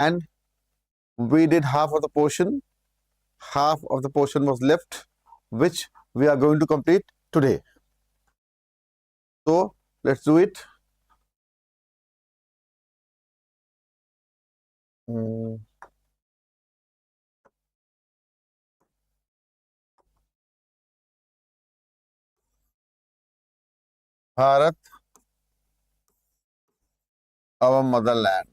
and we did half of the portion. Half of the portion was left, which we are going to complete today. So let's do it. Bharat, our motherland.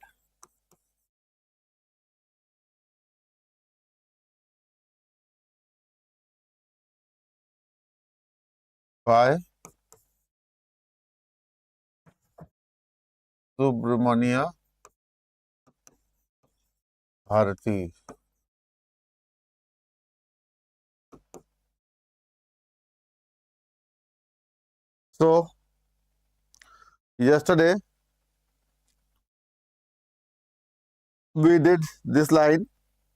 By Subramania Bharati. So yesterday we did this line.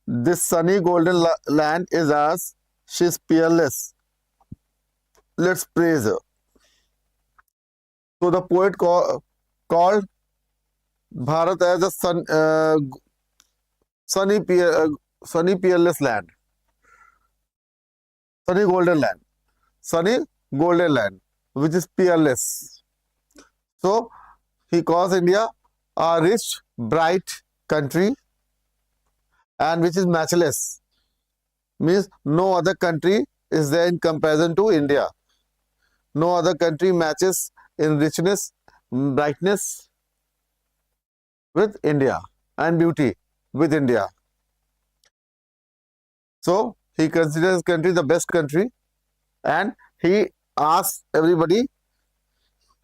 This sunny golden land is ours. She's peerless. Let's praise her. So the poet called Bharat as a sunny peerless land, sunny golden land, sunny golden land, which is peerless. So he calls India a rich, bright country, and which is matchless. Means no other country is there in comparison to India. No other country matches in richness, brightness with India, and beauty with India. So he considers his country the best country, and he asks everybody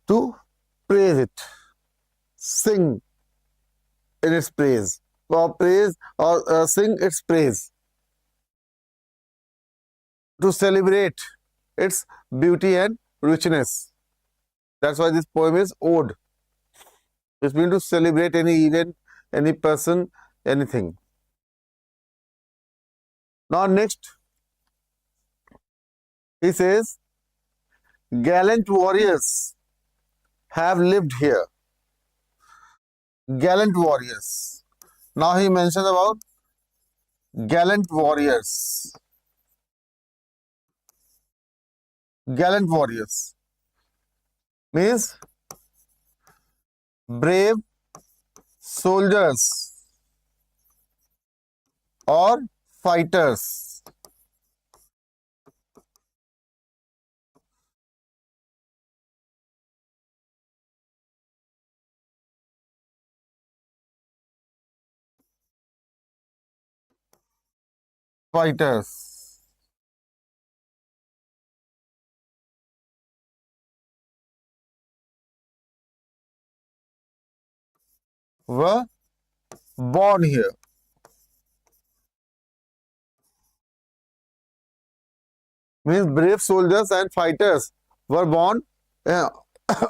to praise it, sing in its praise, or sing its praise, to celebrate its beauty and richness. That's why this poem is ode. It's meant to celebrate any event, any person, anything. Now next, he says, gallant warriors have lived here. Gallant warriors. Now he mentions about gallant warriors. Gallant warriors means brave soldiers or fighters. Fighters. Were born here. Means brave soldiers and fighters were born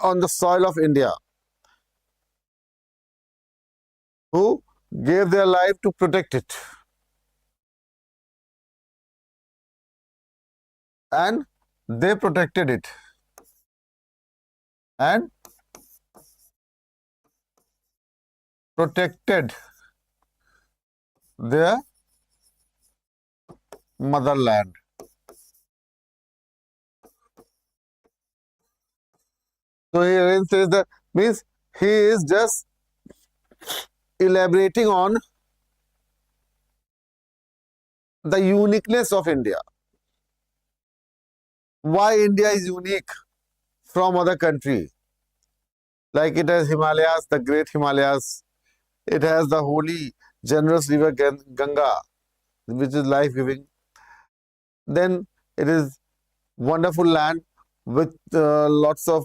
on the soil of India, who gave their life to protect it. And they protected it. And protected their motherland. So he again says that, means he is just elaborating on the uniqueness of India. Why India is unique from other countries. Like it has Himalayas, the great Himalayas. It has the holy, generous river Ganga, which is life-giving. Then it is wonderful land with lots of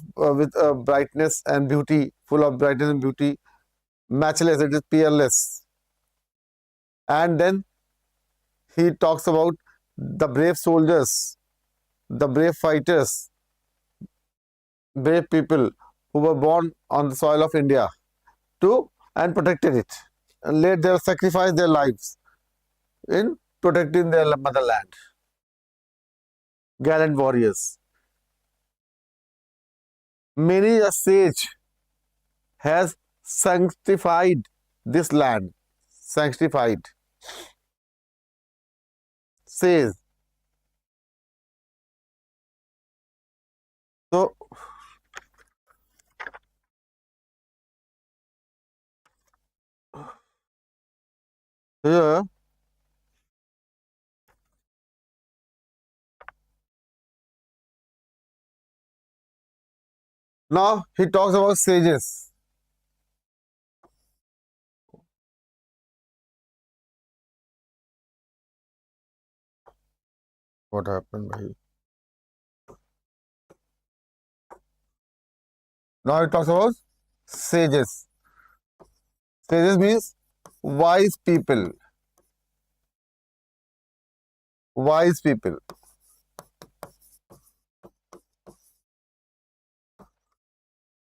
brightness and beauty, full of brightness and beauty, matchless. It is peerless. And then he talks about the brave soldiers, the brave fighters, brave people who were born on the soil of India and protected it, and sacrifice their lives in protecting their motherland. Gallant warriors. Many a sage has sanctified this land. sanctified. Says. So here now he talks about sages. What happened, bhai? Now he talks about sages. Sages means wise people. Wise people.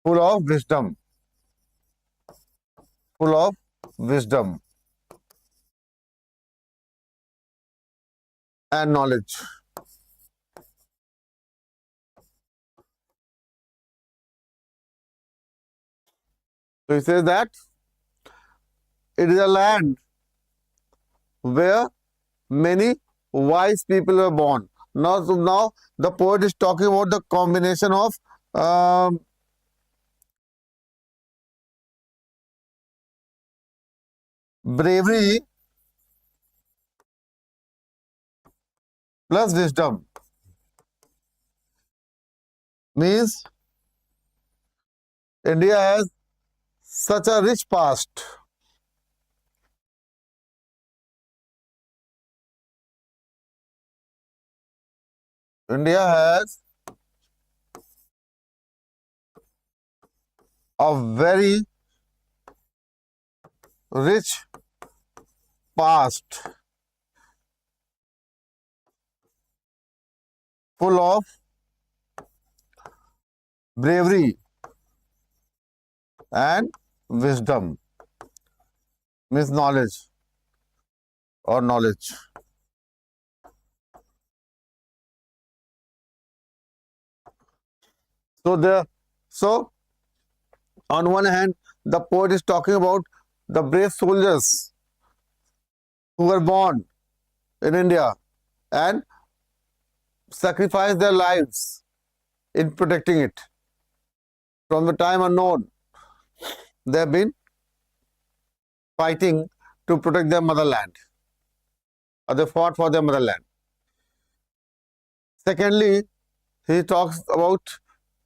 Full of wisdom. Full of wisdom and knowledge. So he says that it is a land where many wise people were born. Now the poet is talking about the combination of bravery plus wisdom. Means India has such a rich past. India has a very rich past, full of bravery and wisdom, means knowledge or knowledge. So on one hand, the poet is talking about the brave soldiers who were born in India and sacrificed their lives in protecting it. From the time unknown, they have been fighting to protect their motherland, or they fought for their motherland. Secondly, he talks about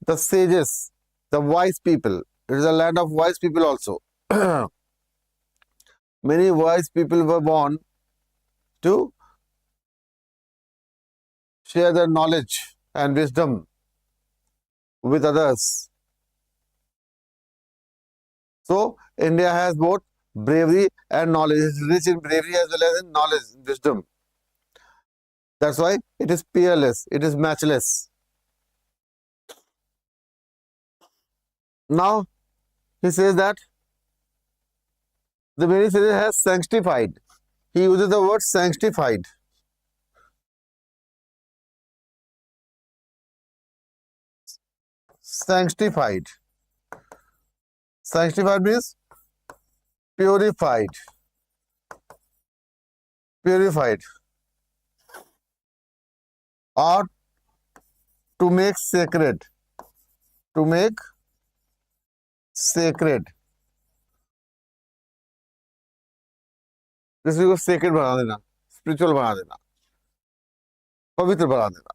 the sages, the wise people. It is a land of wise people also. Many wise people were born to share their knowledge and wisdom with others. So, India has both bravery and knowledge. It is rich in bravery as well as in knowledge, wisdom. That's why it is peerless, it is matchless. Now, he says that the very sages has sanctified. He uses the word sanctified. Sanctified. Sanctified means purified. Purified. Or to make sacred. To make sacred. किसी को sacred बना देना, spiritual बना देना, पवित्र बना देना.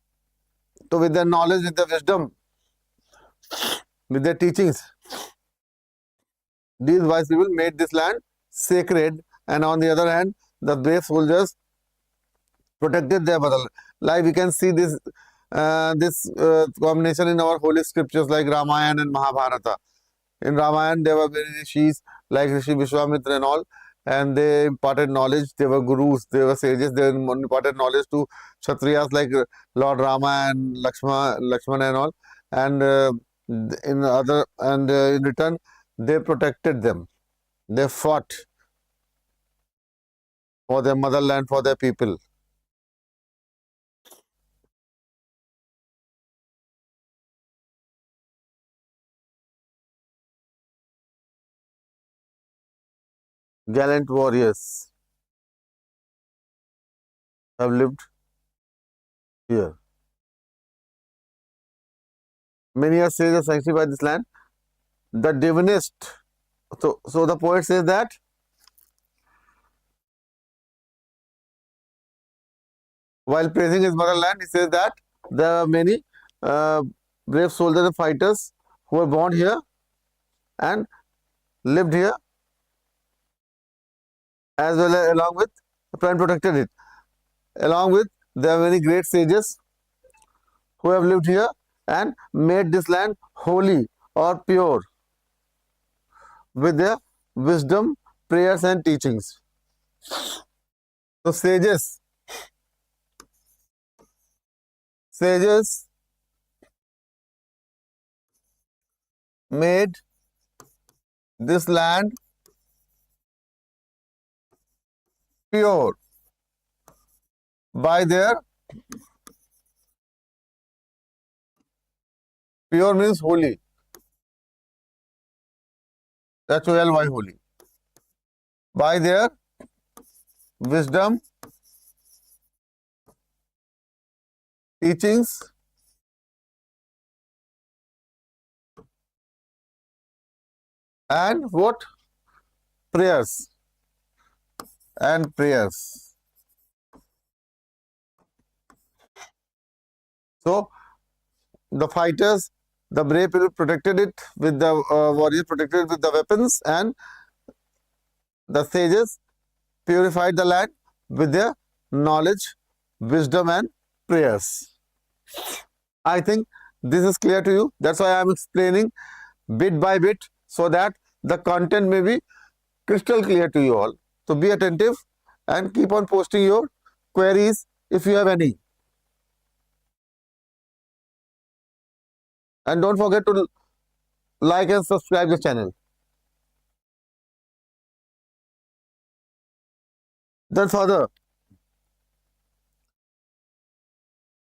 So with their knowledge, with their wisdom, with their teachings, these wise people made this land sacred, and on the other hand, the brave soldiers protected their motherland. Like we can see this combination in our holy scriptures like Ramayana and Mahabharata. In Ramayana, there were many rishis like Rishi Vishwamitra and all, and they imparted knowledge. They were gurus, they were sages. They imparted knowledge to Kshatriyas like Lord Rama and Lakshmana and all. And in return, they protected them. They fought for their motherland, for their people. Gallant warriors. have lived here. Many are sages sanctify this land. The divinest. So the poet says that while praising his motherland, he says that there are many uh, brave soldiers and fighters who were born here and lived here, as well as along with and protected it. Along with there are many great sages who have lived here and made this land holy or pure with their wisdom, prayers, and teachings. So sages made this land pure by their pure means holy. HOLY holy. By their wisdom, teachings, and what? Prayers. And prayers. So the fighters, the brave people protected it with the warriors protected it with the weapons, and the sages purified the land with their knowledge, wisdom, and prayers. I think this is clear to you. That's why I am explaining bit by bit so that the content may be crystal clear to you all. So be attentive and keep on posting your queries if you have any. And don't forget to like and subscribe the channel. Then further,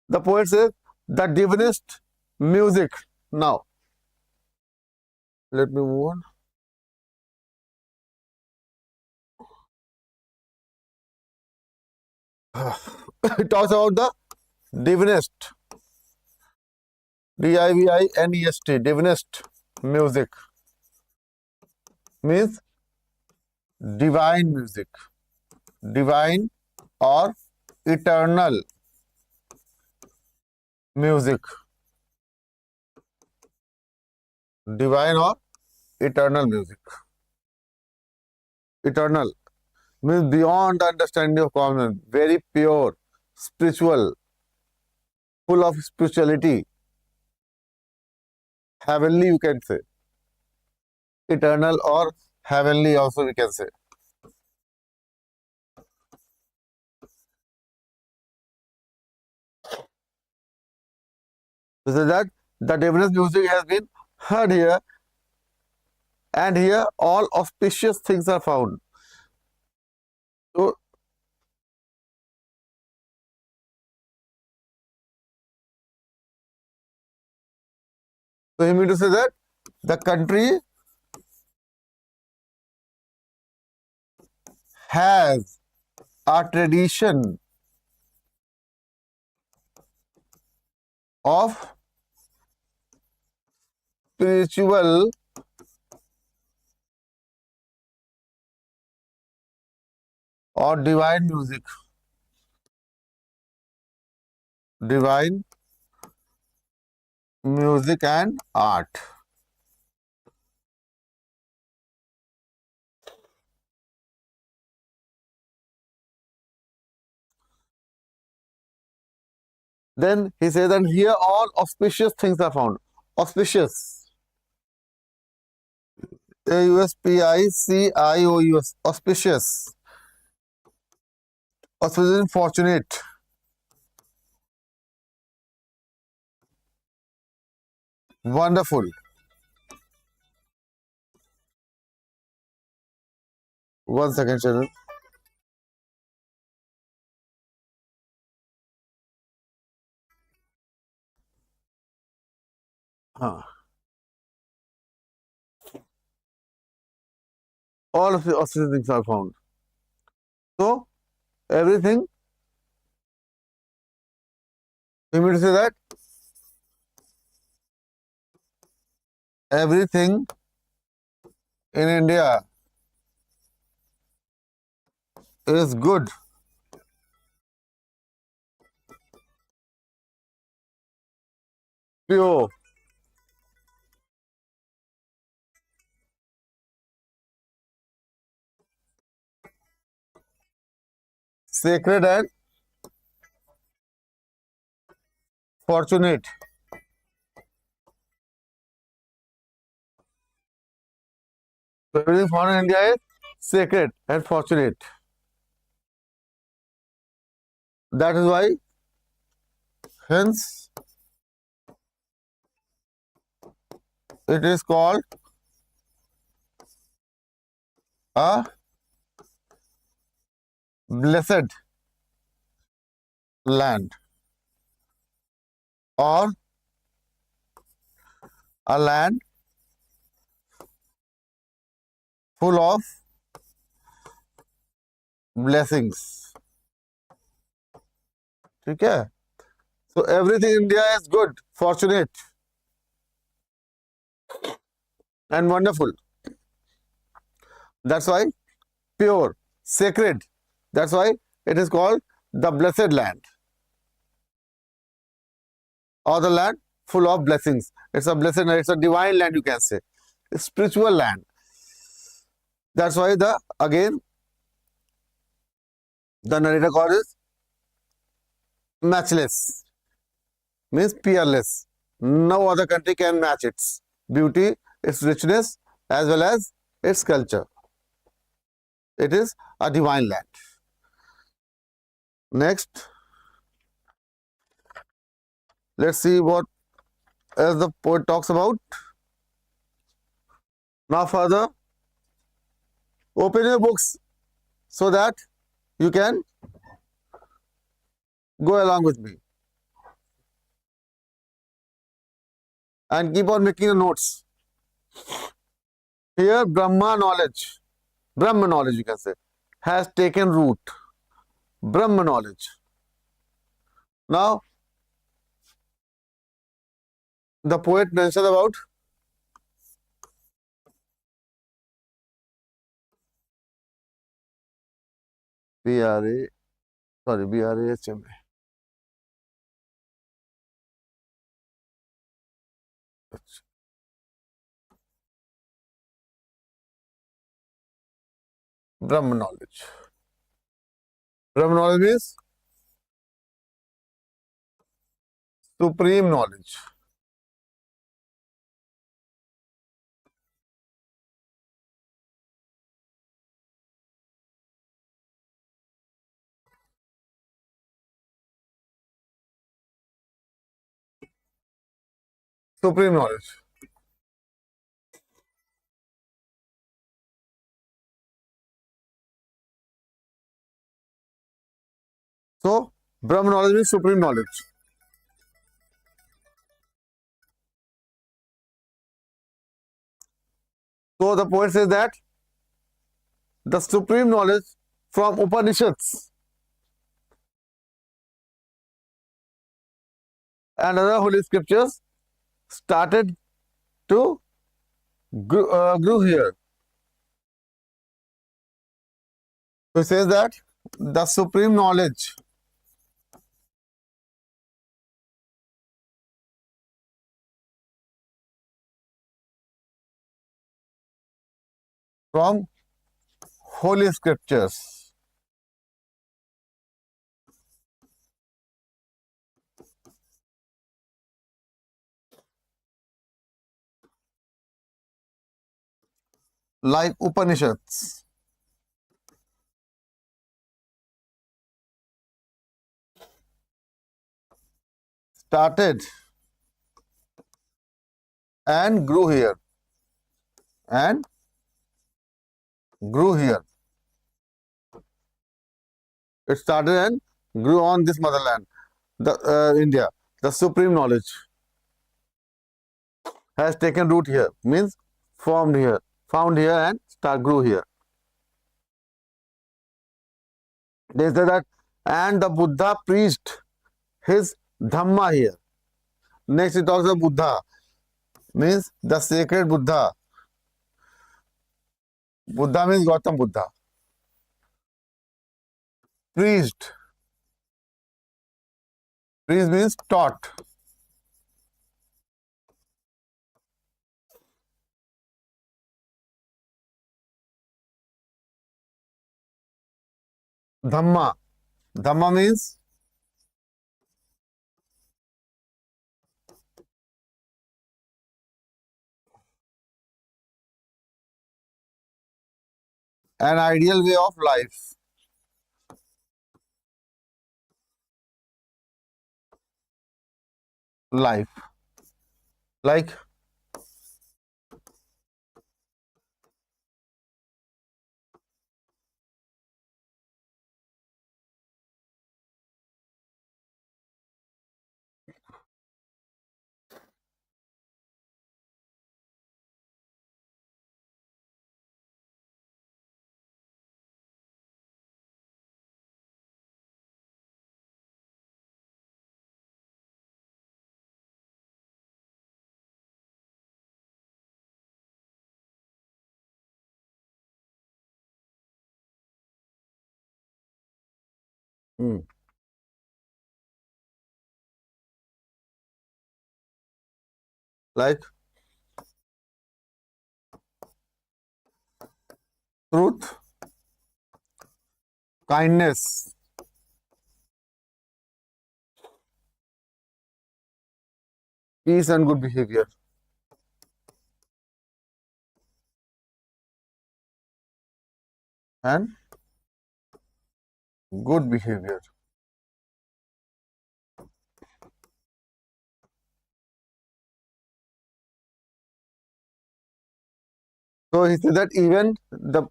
the poet says the divinest music. Now, let me move on. It talks about the divinest, divinest, divinest music means divine music, divine or eternal music, divine or eternal music. Eternal means beyond the understanding of common, very pure, spiritual, full of spirituality, heavenly you can say, eternal or heavenly also we can say. So that the divinest music has been heard here, and here all auspicious things are found. So he means to say that the country has a tradition of spiritual or divine music, divine music and art. Then he says, and here all auspicious things are found. Auspicious. AUSPICIOUS. Auspicious. Auspicious, fortunate. Wonderful. One second, channel. All of the auspicious things are found. So everything You mean to say that everything in India is good, pure, sacred, and fortunate. So everything found in India is sacred and fortunate. That is why, hence, it is called a blessed land, or a land full of blessings. ठीक है? So everything in India is good, fortunate, and wonderful. That's why pure, sacred. That's why it is called the blessed land, or the land full of blessings. It's a blessed land. It's a divine land, you can say. It's spiritual land. That's why the narrator called is matchless, means peerless. No other country can match its beauty, its richness, as well as its culture. It is a divine land. Next, let's see what else the poet talks about. Now further, open your books so that you can go along with me and keep on making the notes. Here, Brahma knowledge, you can say, has taken root. Brahma knowledge. Now, the poet mentioned about BRAHM. Brahma knowledge. Brahma knowledge means supreme knowledge. Supreme knowledge. So, Brahma knowledge means supreme knowledge. So, the poet says that the supreme knowledge from Upanishads and other holy scriptures started to grew here. So, it says that the supreme knowledge from holy scriptures like Upanishads started and grew here and grew here. It started and grew on this motherland, the India. The supreme knowledge has taken root here, means found here, and grew here. They say that, and the Buddha preached his Dhamma here. Next it talks about Buddha, means the sacred Buddha. Buddha means Gautam Buddha. Preached. Preached means taught. Dhamma. Dhamma means an ideal way of life. Life. Like hmm, like truth, kindness, peace and good behavior. And good behavior. So he said that even the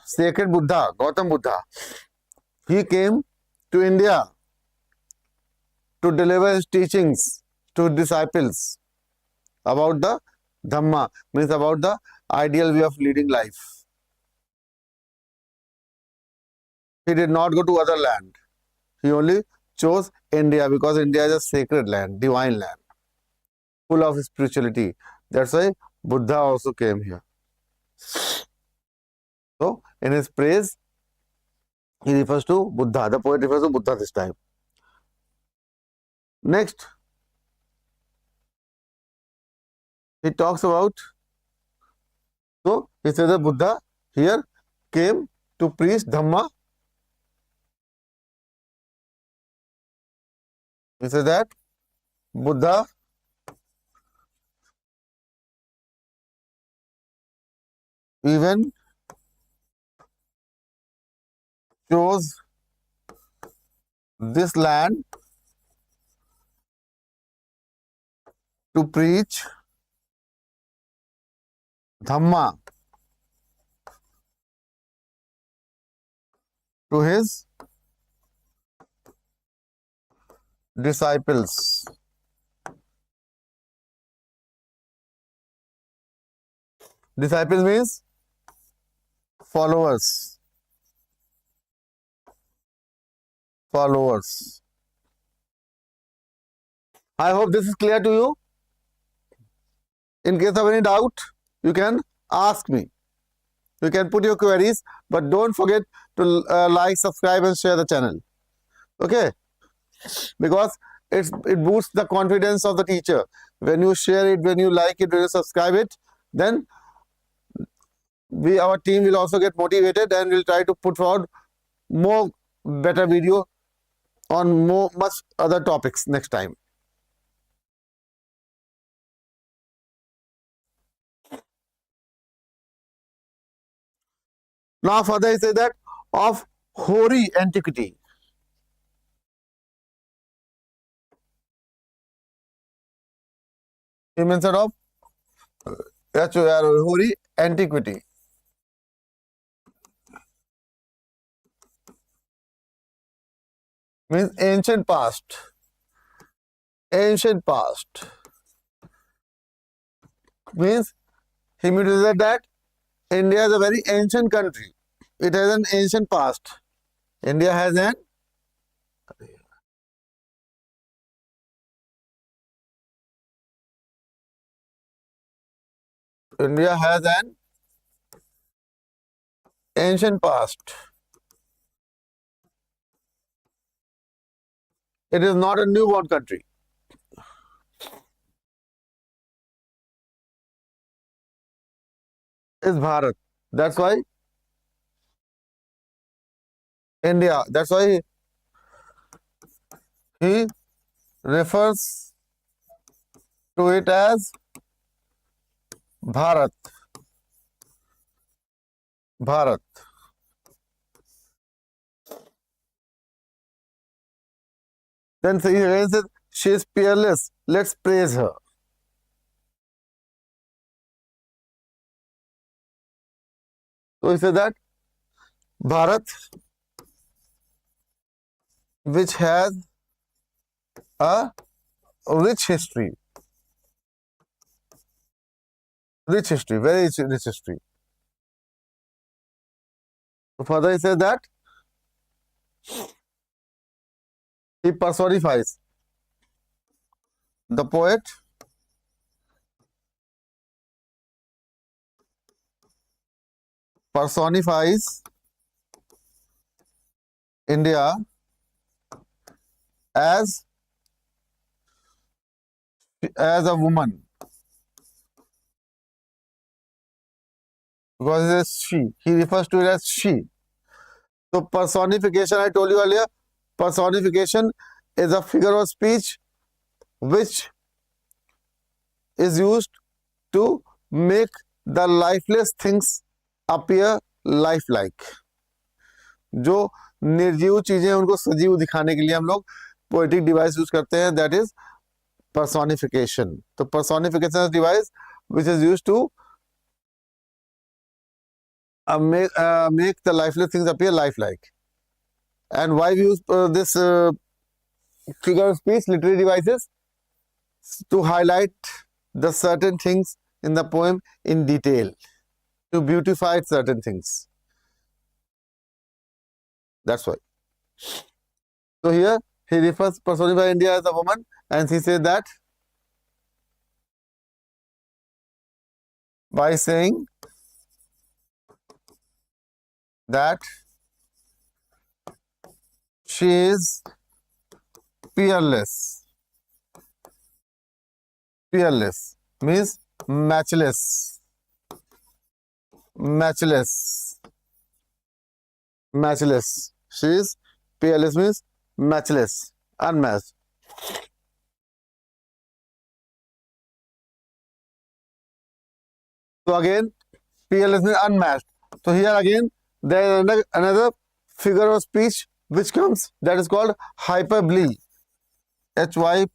sacred Buddha, Gautam Buddha, he came to India to deliver his teachings to disciples about the Dhamma, means about the ideal way of leading life. He did not go to other land. He only chose India because India is a sacred land, divine land, full of spirituality. That's why Buddha also came here. So in his praise, he refers to Buddha. The poet refers to Buddha this time. Next, he talks about, so he says that Buddha here came to preach Dhamma. He says that Buddha even chose this land to preach Dhamma to his disciples. Disciples means followers. Followers. I hope this is clear to you. In case of any doubt, you can ask me. You can put your queries, but don't forget to like, subscribe, and share the channel. Okay? Because it boosts the confidence of the teacher. When you share it, when you like it, when you subscribe it, then our team will also get motivated and will try to put forward more better video on much other topics next time. Now further he says that of hoary antiquity. He mentioned of hoary antiquity. Means ancient past. Ancient past. Means he means that India is a very ancient country. It has an ancient past. India has an India has an ancient past. It is not a newborn country. It's Bharat. That's why India. That's why he refers to it as Bharat. Bharat. Then he again says, she is peerless. Let's praise her. So he said that Bharat, which has a rich history, very rich history. So further he says that he personifies, the poet personifies India as a woman, because it is she. He refers to it as she. So personification, I told you earlier, personification is a figure of speech which is used to make the lifeless things appear lifelike. जो निर्जीव चीजें उनको सजीव दिखाने के लिए हम लोग पोएटिक डिवाइस यूज करते हैं, दैट इज personification. तो personification is a device which is used to make the lifeless things appear lifelike. And why we use this figure of speech, literary devices? To highlight the certain things in the poem in detail, to beautify certain things. That's why. So here he refers personify India as a woman, and he says that by saying that she is peerless. Peerless means matchless. Matchless. Matchless. She is peerless means matchless, unmatched. So again, peerless means unmatched. So here again, there is another figure of speech which comes, that is called hyperbole. Hyperbole.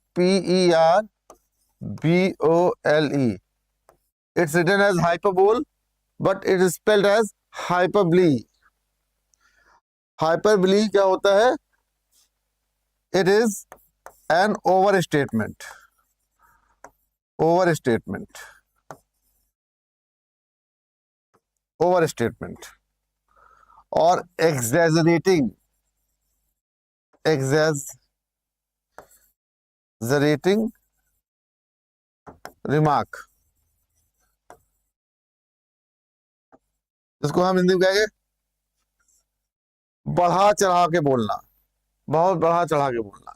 It's written as hyperbole, but it is spelled as hyperbole. Hyperbole क्या होता है? It is an overstatement. Overstatement. Overstatement. Or exaggerating. Exaggerating remark. इसको हम हिंदी में कहेंगे बढ़ा चढ़ा के बोलना, बहुत बढ़ा चढ़ा के बोलना.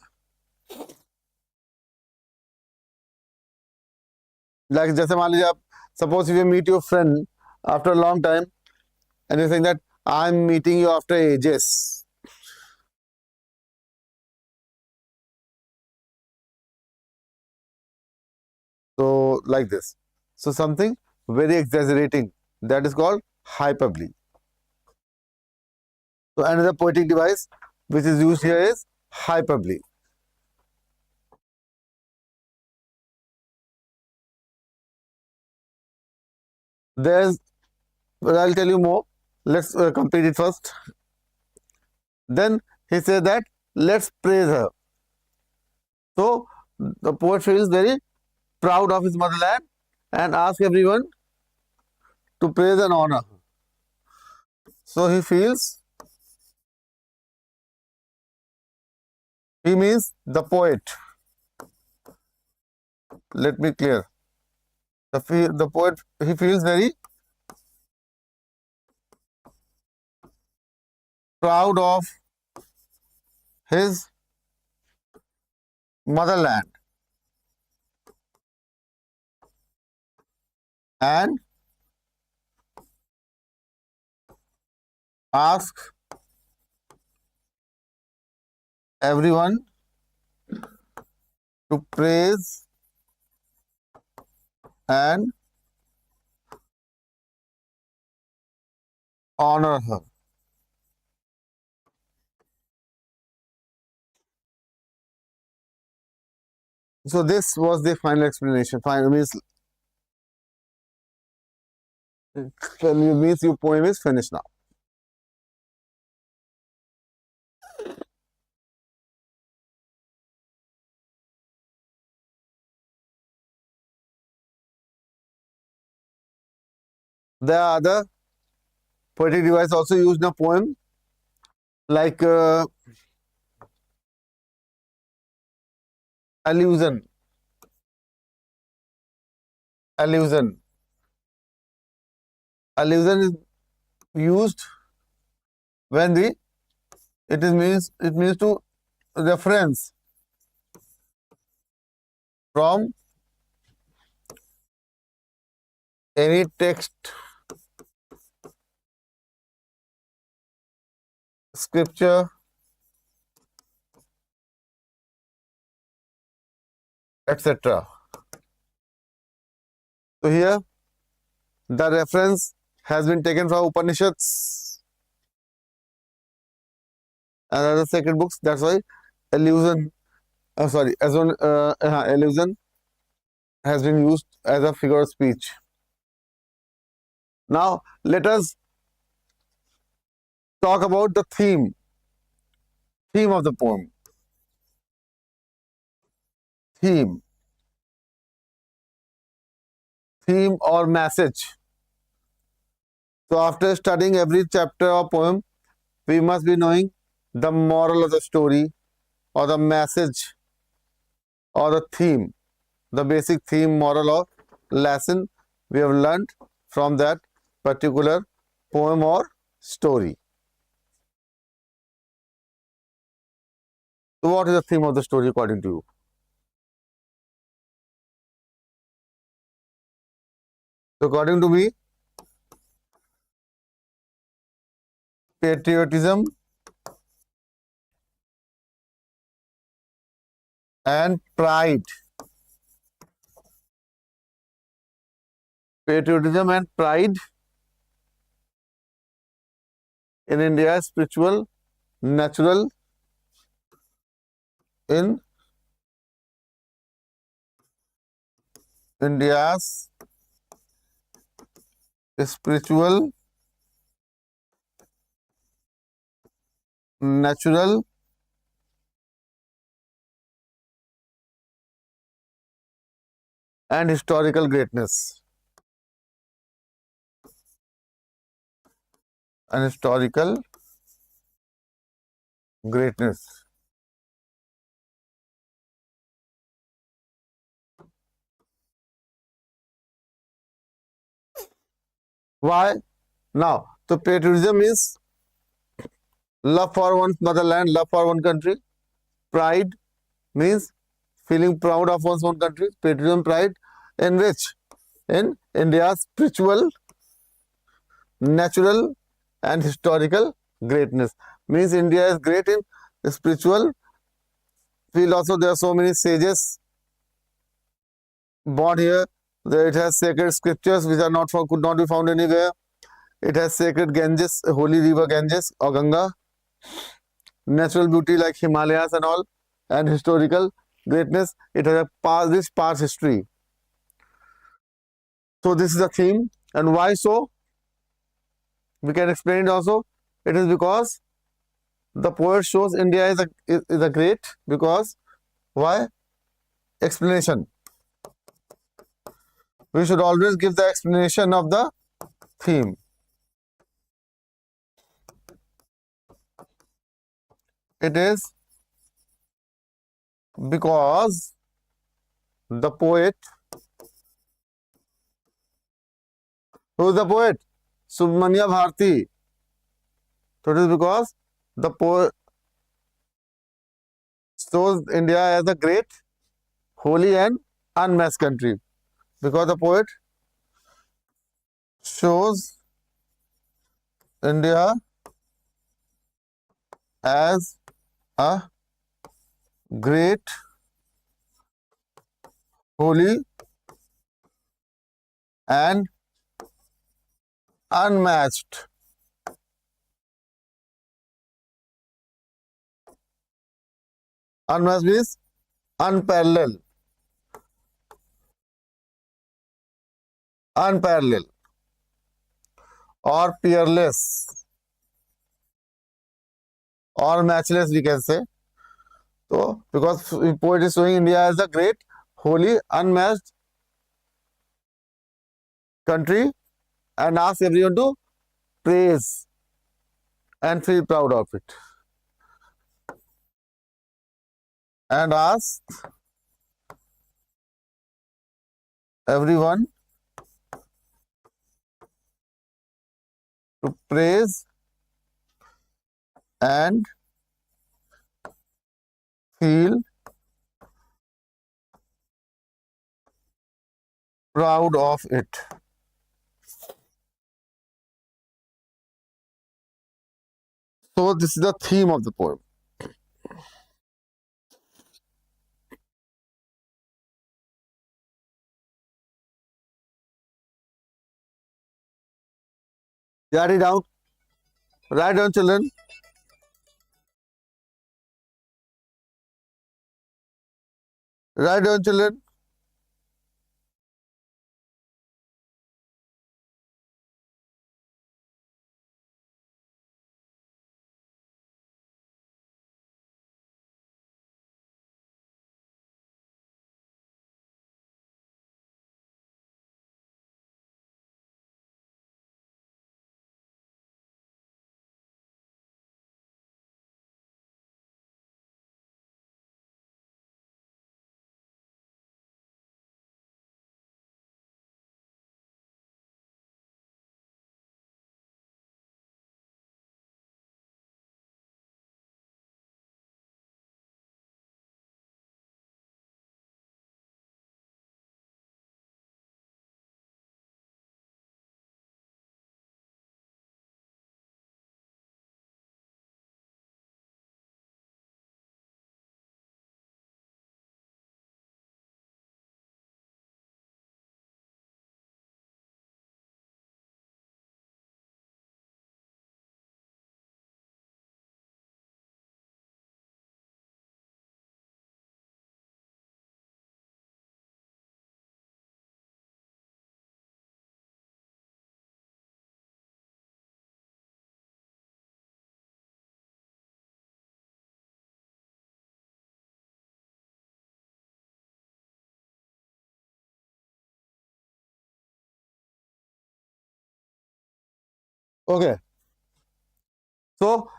लाइक जैसे मान लीजिए आप, suppose you meet your friend after a long time and you're saying that I'm meeting you after ages. So like this. So something very exaggerating, that is called hyperbole. So another poetic device which is used here is hyperbole. There's, well, I'll tell you more. Let's complete it first. Then he said that let's praise her. So the poet feels very proud of his motherland and asks everyone to praise and honor. So he feels, he means the poet. Let me clear. The poet, he feels very proud of his motherland and asks everyone to praise and honor her. So this was the final explanation. Final means your poem is finished now. There are other poetic devices also used in a poem, like allusion. Allusion. Allusion is used when it means to reference from any text, scripture, etc. So here the reference has been taken from Upanishads and other sacred books. That's why allusion, allusion has been used as a figure of speech. Now let us talk about the theme of the poem. Theme or message. So after studying every chapter or poem, we must be knowing the moral of the story or the message or the theme, the basic theme, moral or lesson we have learned from that particular poem or story. So what is the theme of the story according to you? So according to me, patriotism and pride. Patriotism and pride in India is spiritual, natural, in India's spiritual, natural, and historical greatness. And historical greatness. Why? Now, so patriotism is love for one's motherland, love for one country. Pride means feeling proud of one's own country. Patriotism, pride, in which? In India's spiritual, natural, and historical greatness. Means India is great in spiritual field. Also, there are so many sages born here. It has sacred scriptures which are could not be found anywhere. It has sacred Ganges, holy river Ganges or Ganga. Natural beauty like Himalayas and all, and historical greatness. It has a rich past history. So this is the theme, and why so? We can explain it also. It is because the poet shows India is a great, because why? Explanation. We should always give the explanation of the theme. It is because the poet Who is the poet? Subramanya Bharati. So it is because the poet shows India as a great, holy and unmatched country. Because the poet shows India as a great, holy and unmatched. Unmatched means unparalleled. Unparalleled or peerless or matchless, we can say. So, because poet is showing India as a great, holy, unmatched country and asks everyone to praise and feel proud of it. And asks everyone to praise and feel proud of it. So this is the theme of the poem. Write it down. Write down, children. Write down, children. Okay. So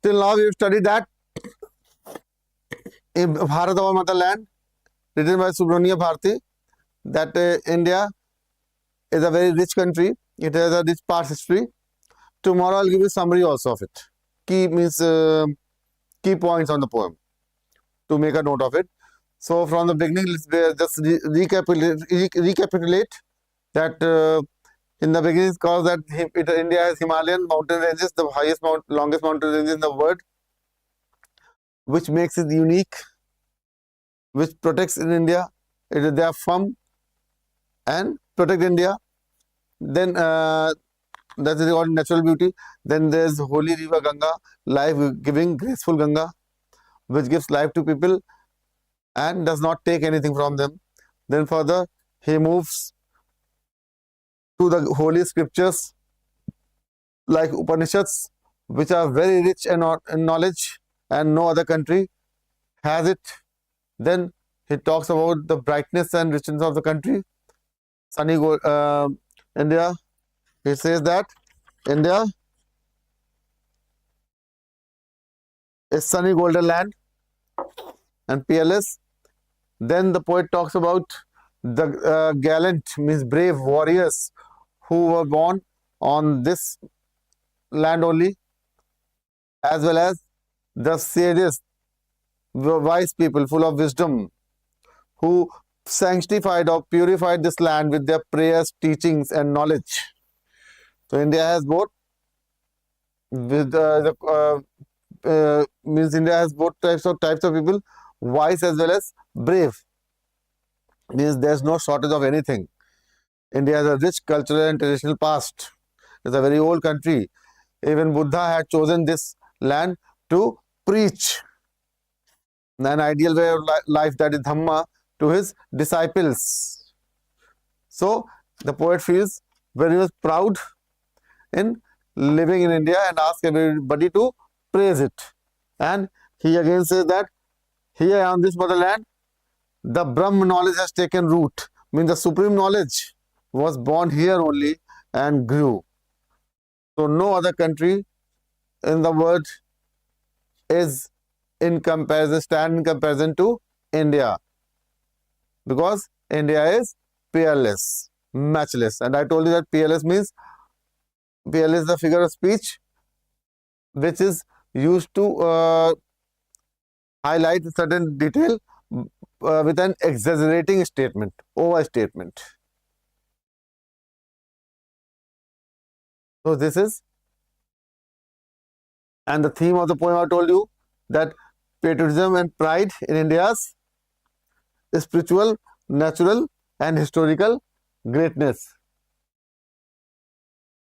till now we have studied that in Bharat Our Motherland, written by Subramanya Bharati, that India is a very rich country. It has a rich past history. Tomorrow I'll give you summary also of it. Key means key points on the poem to make a note of it. So from the beginning, let's just recapitulate that in the beginning it's called that India has Himalayan mountain ranges, the longest mountain ranges in the world, which makes it unique, which protects in India. They are firm and protect India. Then that's regarding natural beauty. Then there's holy river Ganga, life-giving, graceful Ganga, which gives life to people and does not take anything from them. Then further, he moves to the holy scriptures like Upanishads, which are very rich in knowledge and no other country has it. Then he talks about the brightness and richness of the country. India, he says that India is sunny golden land and peerless. Then the poet talks about the gallant, means brave warriors who were born on this land only, as well as the sages, the wise people full of wisdom, who sanctified or purified this land with their prayers, teachings, and knowledge. So India has both with means India has both types of people, wise as well as brave. Means there's no shortage of anything. India has a rich cultural and traditional past. It's a very old country. Even Buddha had chosen this land to preach an ideal way of life, that is Dhamma, to his disciples. So the poet feels very much proud in living in India and asks everybody to praise it. And he again says that here on this motherland, the Brahma knowledge has taken root. Means the supreme knowledge was born here only and grew. So no other country in the world is in comparison to India, because India is peerless, matchless. And I told you that peerless means, peerless is the figure of speech which is used to highlight a certain detail with an exaggerating statement, overstatement. So this is, and the theme of the poem I told you, that patriotism and pride in India's spiritual, natural, and historical greatness.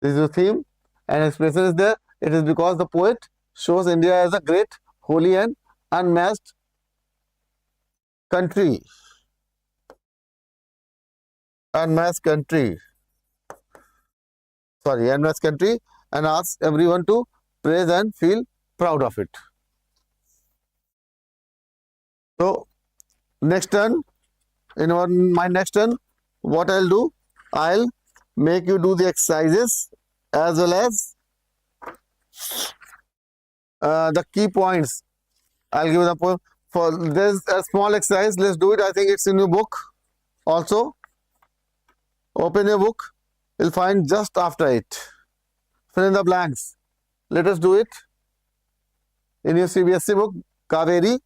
This is the theme, and expression is there. It is because the poet shows India as a great, holy, and unmatched country. Unmatched country, and asks everyone to praise and feel proud of it. So next turn, my next turn, what I'll do, I'll make you do the exercises as well as the key points. I'll give you the point. There's a small exercise. Let's do it. I think it's in your book also. Open your book. You'll find just after it. Fill in the blanks. Let us do it. In your CBSE book, Kaveri,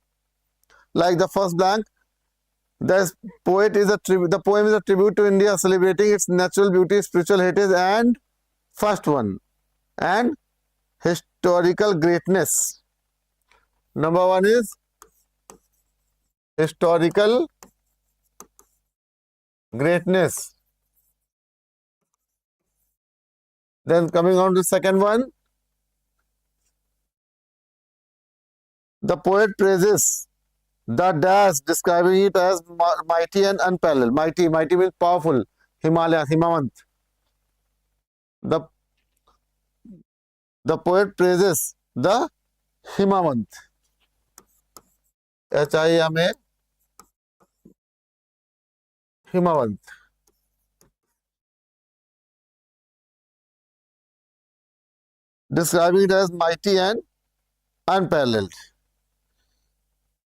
like the first blank, the poem is a tribute to India, celebrating its natural beauty, spiritual heritage, and first one, and historical greatness. Number one is historical greatness. Then coming on to second one, the poet praises the dash, describing it as mighty and unparalleled. Mighty means powerful. Himalayas, Himavant. The poet praises the Himavant. H-I-M-A, Himavant. Describing it as mighty and unparalleled.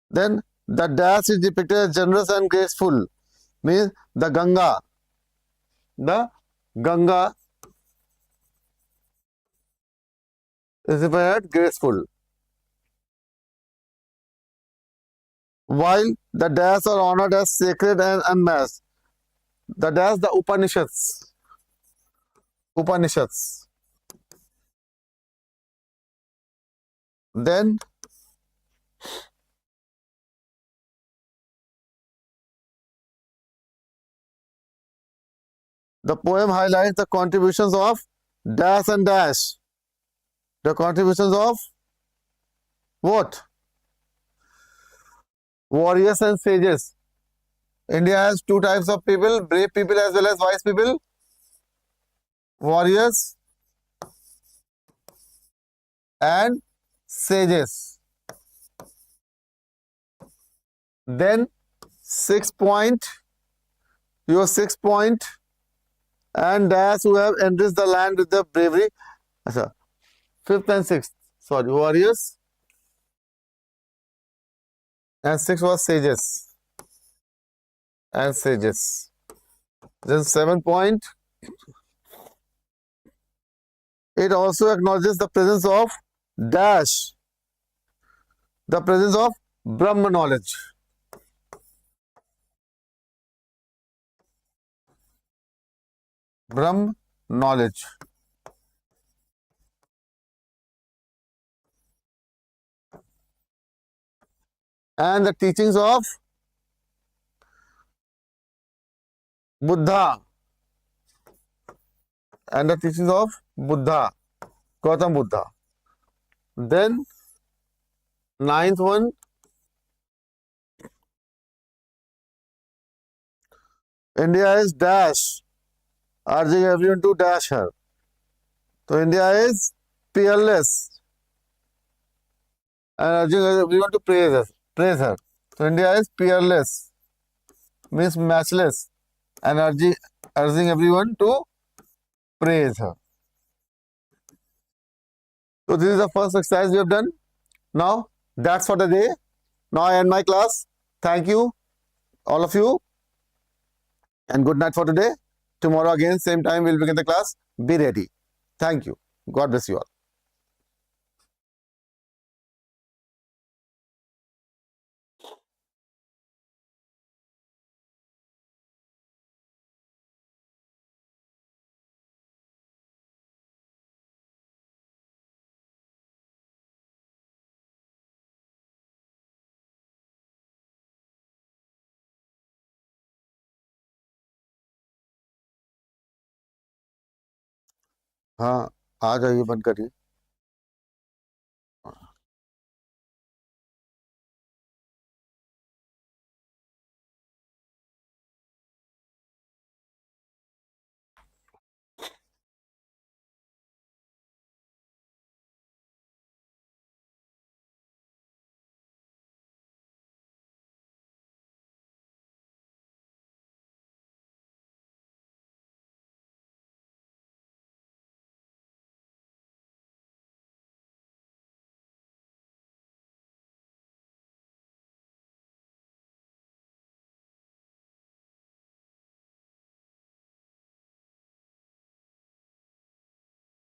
Then the dash is depicted as generous and graceful. Means the Ganga. The Ganga is depicted as graceful. While the dash are honored as sacred and unmatched. The dash, the Upanishads. Upanishads. Then the poem highlights the contributions of dash and dash. The contributions of what? Warriors and sages. India has two types of people, brave people as well as wise people. Warriors and sages. Then 6 point, your 6 point, and dash who have enriched the land with their bravery. Fifth and sixth, sorry, warriors, and sixth was sages. And sages. Then 7 point, It also acknowledges the presence of dash, the presence of Brahma knowledge. Brahm knowledge. And the teachings of Buddha. And the teachings of Buddha, Gautam Buddha. Then, ninth one, India is dash, urging everyone to dash her. So, India is peerless and urging everyone to praise her. Praise her. So, India is peerless, means matchless, and urging everyone to praise her. So, this is the first exercise we have done. Now, that's for the day. Now, I end my class. Thank you, all of you, and good night for today. Tomorrow again, same time, we'll begin the class. Be ready. Thank you. God bless you all. हाँ, आ जाइए, बंद करिए.